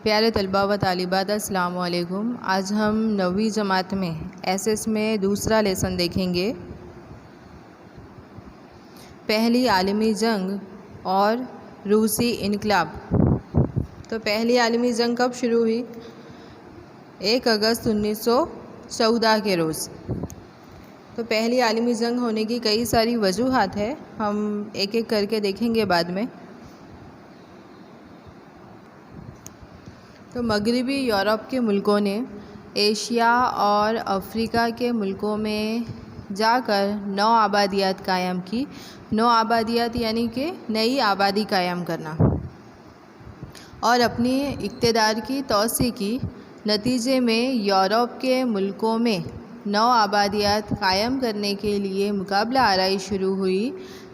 प्यारे तलबा व तालिबात, अस्सलाम वालेकुम। आज हम 9वीं जमात में एसएस में दूसरा लेसन देखेंगे, पहली आलमी जंग और रूसी इनकलाब। तो पहली आलमी जंग कब शुरू हुई? 1 अगस्त 1914 के रोज़। तो पहली आलमी जंग होने की कई सारी वजूहात है, हम एक एक करके देखेंगे बाद में। तो मगरबी यूरोप के मुल्कों ने एशिया और अफ्रीका के मुल्कों में जाकर नौ आबादियात कायम की। नौ आबादियात यानी कि नई आबादी कायम करना और अपनी इक़्तिदार की तौसी की। नतीजे में यूरोप के मुल्कों में नौ आबादियात कायम करने के लिए मुकाबला आराई शुरू हुई।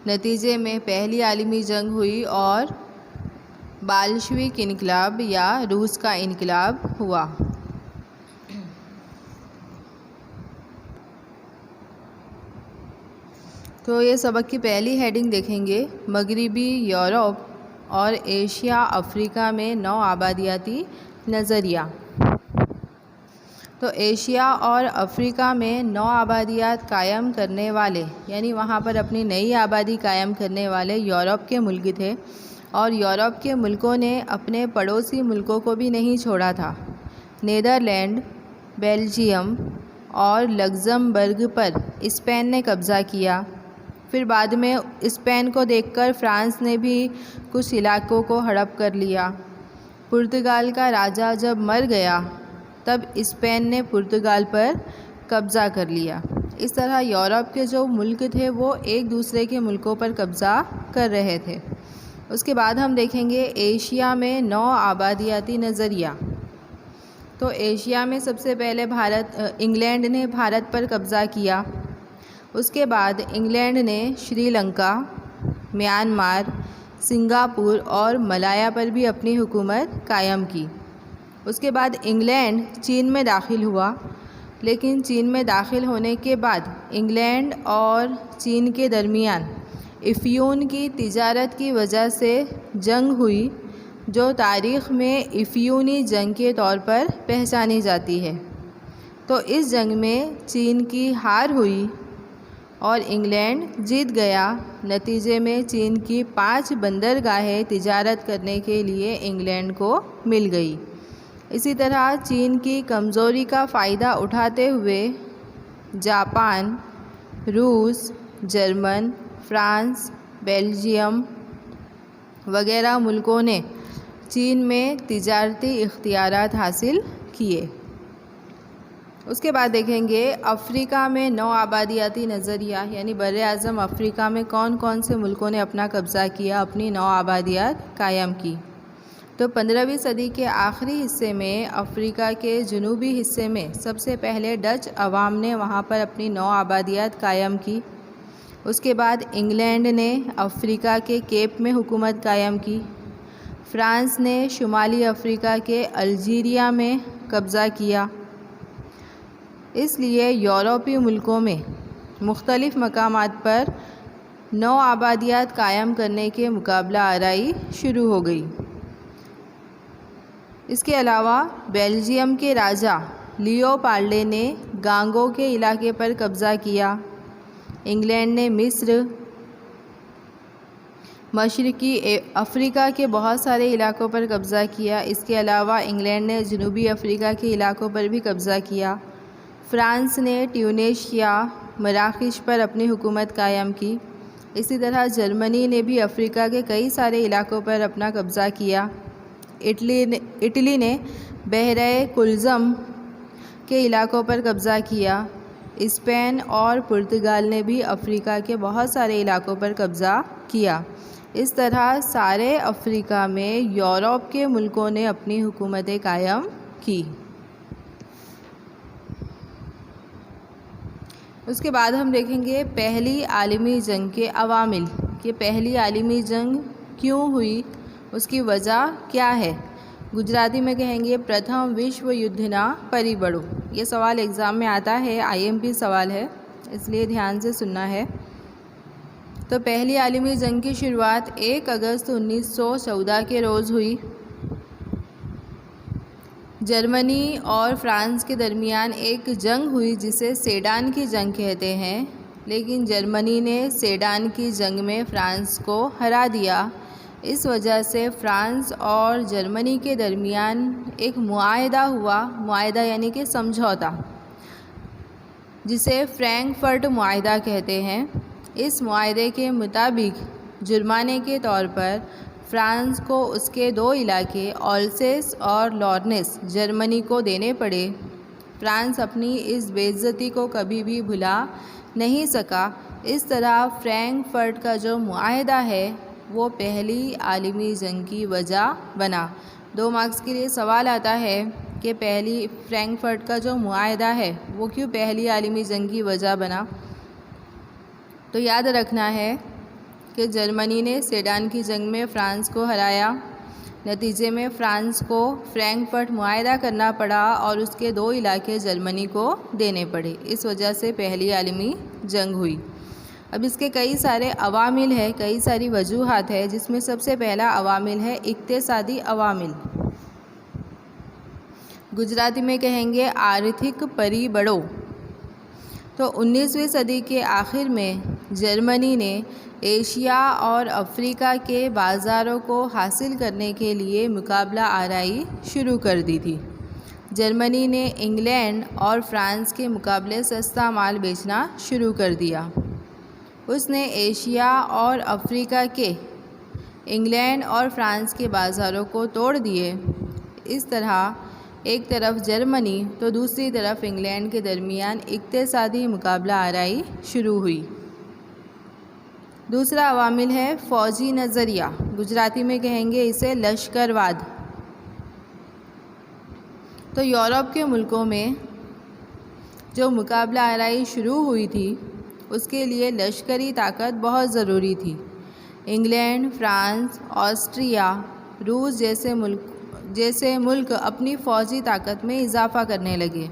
नतीजे में पहली आलमी जंग हुई और बाल्शविक इनकलाब या रूस का इनकलाब हुआ। तो ये सबक की पहली हेडिंग देखेंगे, मगरबी यूरोप और एशिया अफ्रीका में नौ आबादियाती नज़रिया। तो एशिया और अफ्रीका में नौ आबादियात कायम करने वाले यानी वहाँ पर अपनी नई आबादी कायम करने वाले यूरोप के मुल्क थे और यूरोप के मुल्कों ने अपने पड़ोसी मुल्कों को भी नहीं छोड़ा था। नीदरलैंड, बेल्जियम और लग्ज़मबर्ग पर स्पेन ने कब्ज़ा किया। फिर बाद में स्पेन को देखकर फ्रांस ने भी कुछ इलाकों को हड़प कर लिया। पुर्तगाल का राजा जब मर गया तब स्पेन ने पुर्तगाल पर कब्ज़ा कर लिया। इस तरह यूरोप के जो मुल्क थे वो एक दूसरे के मुल्कों पर कब्ज़ा कर रहे थे। उसके बाद हम देखेंगे एशिया में नौ आबादियाती नज़रिया। तो एशिया में सबसे पहले इंग्लैंड ने भारत पर कब्ज़ा किया। उसके बाद इंग्लैंड ने श्रीलंका, म्यांमार, सिंगापुर और मलाया पर भी अपनी हुकूमत कायम की। उसके बाद इंग्लैंड चीन में दाखिल हुआ, लेकिन चीन में दाखिल होने के बाद इंग्लैंड और चीन के दरमियान इफ़्यून की तिजारत की वजह से जंग हुई, जो तारीख़ में इफ़्यूनी जंग के तौर पर पहचानी जाती है। तो इस जंग में चीन की हार हुई और इंग्लैंड जीत गया। नतीजे में चीन की 5 बंदरगाहें तिजारत करने के लिए इंग्लैंड को मिल गई। इसी तरह चीन की कमज़ोरी का फ़ायदा उठाते हुए जापान, रूस, जर्मन, फ्रांस, बेल्जियम वगैरह मुल्कों ने चीन में तिजारती इख्तियारात हासिल किए। उसके बाद देखेंगे अफ़्रीका में नौ आबादियाती नज़रिया यानी बर्रे आज़म अफ़्रीका में कौन कौन से मुल्कों ने अपना कब्ज़ा किया, अपनी नौ आबादियात कायम की। तो 15वीं सदी के आखिरी हिस्से में अफ़्रीका के जनूबी हिस्से में सबसे पहले डच अवाम ने वहाँ पर अपनी नौ आबादियात कायम की। उसके बाद इंग्लैंड ने अफ़्रीका के केप में हुकूमत कायम की। फ्रांस ने शुमाली अफ़्रीका के अल्जीरिया में कब्ज़ा किया। इसलिए यूरोपीय मुल्कों में मुख्तलिफ़ मकामात पर नौ आबादियात कायम करने के मुकाबला आराई शुरू हो गई। इसके अलावा बेल्जियम के राजा लियोपाल्डे ने गांगो के इलाके पर कब्ज़ा किया। इंग्लैंड ने मिस्र, मशरक़ी अफ़्रीका के बहुत सारे इलाकों पर कब्ज़ा किया। इसके अलावा इंग्लैंड ने जनूबी अफ़्रीका के इलाकों पर भी कब्ज़ा किया। फ्रांस ने ट्यूनीशिया, मराकश पर अपनी हुकूमत कायम की। इसी तरह जर्मनी ने भी अफ़्रीका के कई सारे इलाकों पर अपना कब्ज़ा किया। इटली ने बहरे कुल्ज़म के इलाकों पर कब्ज़ा किया। स्पेन और पुर्तगाल ने भी अफ़्रीका के बहुत सारे इलाकों पर कब्ज़ा किया। इस तरह सारे अफ़्रीका में यूरोप के मुल्कों ने अपनी हुकूमतें कायम की। उसके बाद हम देखेंगे पहली आलमी जंग के अवामिल कि पहली आलमी जंग क्यों हुई, उसकी वजह क्या है। गुजराती में कहेंगे प्रथम विश्व युद्ध ना परिबड़ो। ये सवाल एग्ज़ाम में आता है, IMP सवाल है, इसलिए ध्यान से सुनना है। तो पहली आलमी जंग की शुरुआत 1 अगस्त 1914 के रोज़ हुई। जर्मनी और फ्रांस के दरमियान एक जंग हुई जिसे सेडान की जंग कहते हैं, लेकिन जर्मनी ने सेडान की जंग में फ्रांस को हरा दिया। इस वजह से फ्रांस और जर्मनी के दरमियान एक मुआहदा हुआ, मुआहदा यानी कि समझौता, जिसे फ्रैंकफर्ट मुआहदा कहते हैं। इस मुआहदे के मुताबिक जुर्माने के तौर पर फ्रांस को उसके 2 इलाके अल्सेस और लॉरेंस जर्मनी को देने पड़े। फ्रांस अपनी इस बेइज्जती को कभी भी भुला नहीं सका। इस तरह फ्रैंकफर्ट का जो मुआहदा है वो पहली आलमी जंग की वजह बना। 2 मार्क्स के लिए सवाल आता है कि पहली फ्रैंकफर्ट का जो मुआहदा है वो क्यों पहली आलमी जंग की वजह बना। तो याद रखना है कि जर्मनी ने सेडान की जंग में फ्रांस को हराया। नतीजे में फ्रांस को फ्रैंकफर्ट मुआहदा करना पड़ा और उसके 2 इलाके जर्मनी को देने पड़े। इस वजह से पहली आलमी जंग हुई। अब इसके कई सारे अवामिल है, कई सारी वजूहात है, जिसमें सबसे पहला अवामिल है इक्तिसादी अवामिल। गुजराती में कहेंगे आर्थिक परिबड़ों। तो 19वीं सदी के आखिर में जर्मनी ने एशिया और अफ्रीका के बाज़ारों को हासिल करने के लिए मुकाबला आराई शुरू कर दी थी। जर्मनी ने इंग्लैंड और फ्रांस के मुकाबले सस्ता माल बेचना शुरू कर दिया। उसने एशिया और अफ्रीका के, इंग्लैंड और फ्रांस के बाज़ारों को तोड़ दिए। इस तरह एक तरफ जर्मनी तो दूसरी तरफ इंग्लैंड के दरमियान इक्तिसादी मुकाबला आराई शुरू हुई। दूसरा अवामिल है फ़ौजी नज़रिया। गुजराती में कहेंगे इसे लश्करवाद। तो यूरोप के मुल्कों में जो मुकाबला आराई शुरू हुई थी उसके लिए लश्करी ताकत बहुत ज़रूरी थी। इंग्लैंड, फ्रांस, ऑस्ट्रिया, रूस जैसे मुल्क अपनी फ़ौजी ताकत में इजाफ़ा करने लगे।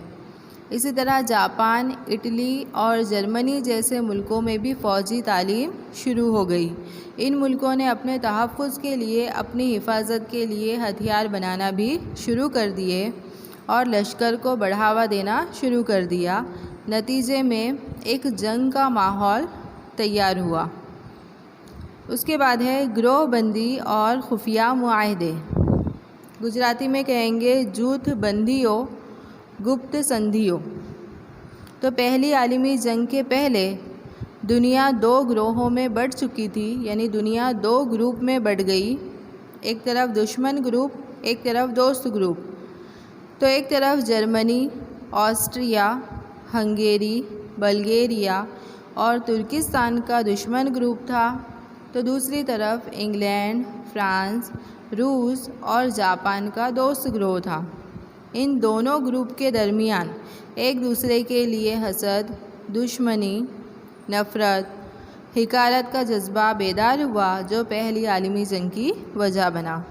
इसी तरह जापान, इटली और जर्मनी जैसे मुल्कों में भी फ़ौजी तालीम शुरू हो गई। इन मुल्कों ने अपने तहफ़्फ़ुज़ के लिए, अपनी हिफाजत के लिए हथियार बनाना भी शुरू कर दिए और लश्कर को बढ़ावा देना शुरू कर दिया। नतीजे में एक जंग का माहौल तैयार हुआ। उसके बाद है गिरोहबंदी और खुफिया मुआहदे। गुजराती में कहेंगे जूथ बंदियों, गुप्त संधियों। तो पहली आलमी जंग के पहले दुनिया 2 ग्रोहों में बढ़ चुकी थी, यानी दुनिया 2 ग्रुप में बढ़ गई। एक तरफ दुश्मन ग्रुप, एक तरफ दोस्त ग्रुप। तो एक तरफ जर्मनी, ऑस्ट्रिया, हंगेरी, बल्गेरिया और तुर्किस्तान का दुश्मन ग्रुप था, तो दूसरी तरफ इंग्लैंड, फ्रांस, रूस और जापान का दोस्त ग्रोह था। इन दोनों ग्रुप के दरमियान एक दूसरे के लिए हसद, दुश्मनी, नफ़रत, हिकारत का जज्बा बेदार हुआ, जो पहली आलमी जंग की वजह बना।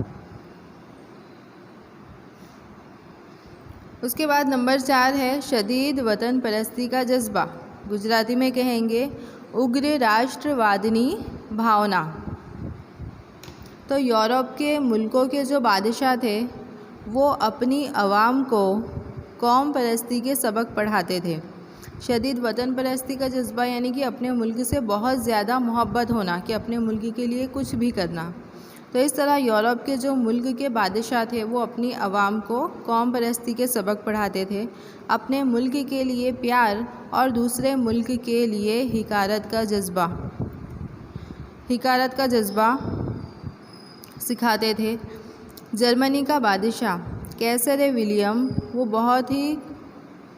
उसके बाद नंबर 4 है शदीद वतन परस्ती का जज्बा। गुजराती में कहेंगे उग्र राष्ट्रवादिनी भावना। तो यूरोप के मुल्कों के जो बादशाह थे वो अपनी आवाम को कौम परस्ती के सबक पढ़ाते थे। शदीद वतन परस्ती का जज्बा यानी कि अपने मुल्क से बहुत ज़्यादा मोहब्बत होना, कि अपने मुल्क के लिए कुछ भी करना। तो इस तरह यूरोप के जो मुल्क के बादशाह थे वो अपनी आवाम को कौम परस्ती के सबक पढ़ाते थे, अपने मुल्क के लिए प्यार और दूसरे मुल्क के लिए हिकारत का जज्बा सिखाते थे। जर्मनी का बादशाह कैसर विलियम वो बहुत ही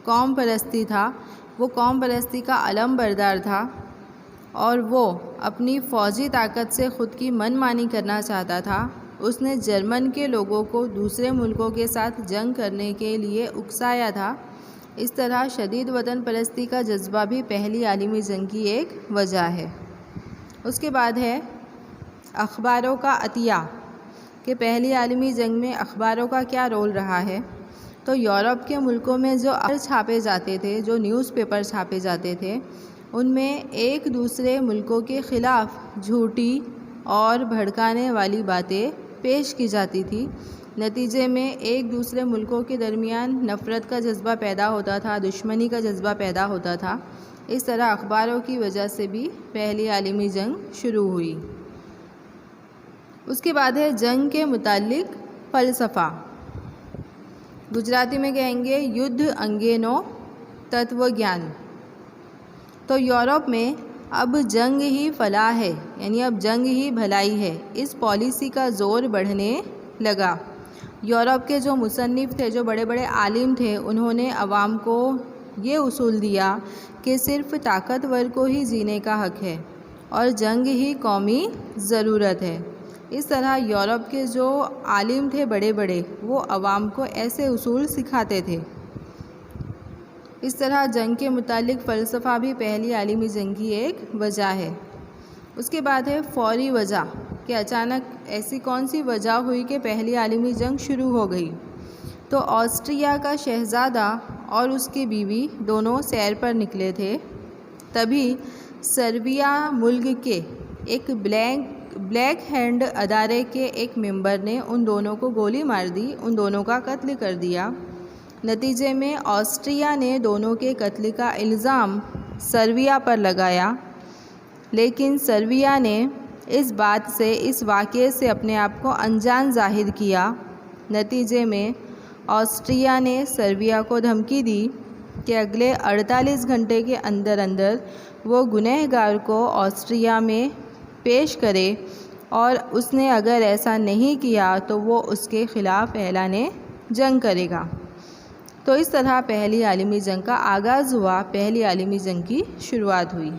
कौम परस्ती था, वो कौम परस्ती का अलम बरदार था और वो अपनी फ़ौजी ताकत से ख़ुद की मनमानी करना चाहता था। उसने जर्मन के लोगों को दूसरे मुल्कों के साथ जंग करने के लिए उकसाया था। इस तरह शदीद वतन परस्ती का जज्बा भी पहली आलमी जंग की एक वजह है। उसके बाद है अखबारों का अतिया, कि पहली आलमी जंग में अखबारों का क्या रोल रहा है। तो यूरोप के मुल्कों में जो अखबार छापे जाते थे, जो न्यूज़पेपर छापे जाते थे, उनमें एक दूसरे मुल्कों के ख़िलाफ़ झूठी और भड़काने वाली बातें पेश की जाती थी। नतीजे में एक दूसरे मुल्कों के दरमियान नफ़रत का जज्बा पैदा होता था, दुश्मनी का जज्बा पैदा होता था। इस तरह अखबारों की वजह से भी पहली आलमी जंग शुरू हुई। उसके बाद है जंग के मुतालिक फ़लसफ़ा। गुजराती में कहेंगे युद्ध अंगेनो तत्वज्ञान। तो यूरोप में अब जंग ही फलाह है, यानी अब जंग ही भलाई है, इस पॉलिसी का ज़ोर बढ़ने लगा। यूरोप के जो मुसन्निफ़ थे, जो बड़े बड़े आलिम थे, उन्होंने अवाम को ये उसूल दिया कि सिर्फ़ ताकतवर को ही जीने का हक़ है और जंग ही कौमी ज़रूरत है। इस तरह यूरोप के जो आलिम थे बड़े बड़े, वो अवाम को ऐसे उसूल सिखाते थे। इस तरह जंग के मुतालिक फ़लसफ़ा भी पहली आलमी जंग की एक वजह है। उसके बाद है फ़ौरी वजह, कि अचानक ऐसी कौन सी वजह हुई कि पहली आलमी जंग शुरू हो गई। तो ऑस्ट्रिया का शहज़ादा और उसकी बीवी दोनों सैर पर निकले थे। तभी सर्बिया मुल्क के एक ब्लैक हैंड अदारे के एक मेंबर ने उन दोनों को गोली मार दी, उन दोनों का कत्ल कर दिया। नतीजे में ऑस्ट्रिया ने दोनों के कत्ल का इल्ज़ाम सर्बिया पर लगाया, लेकिन सर्बिया ने इस बात से, इस वाक़ये से अपने आप को अनजान ज़ाहिर किया। नतीजे में ऑस्ट्रिया ने सर्बिया को धमकी दी कि अगले 48 घंटे के अंदर अंदर वो गुनहगार को ऑस्ट्रिया में पेश करे और उसने अगर ऐसा नहीं किया तो वो उसके ख़िलाफ़ ऐलान जंग करेगा। तो इस तरह पहली आलमी जंग का आगाज़ हुआ, पहली आलमी जंग की शुरुआत हुई।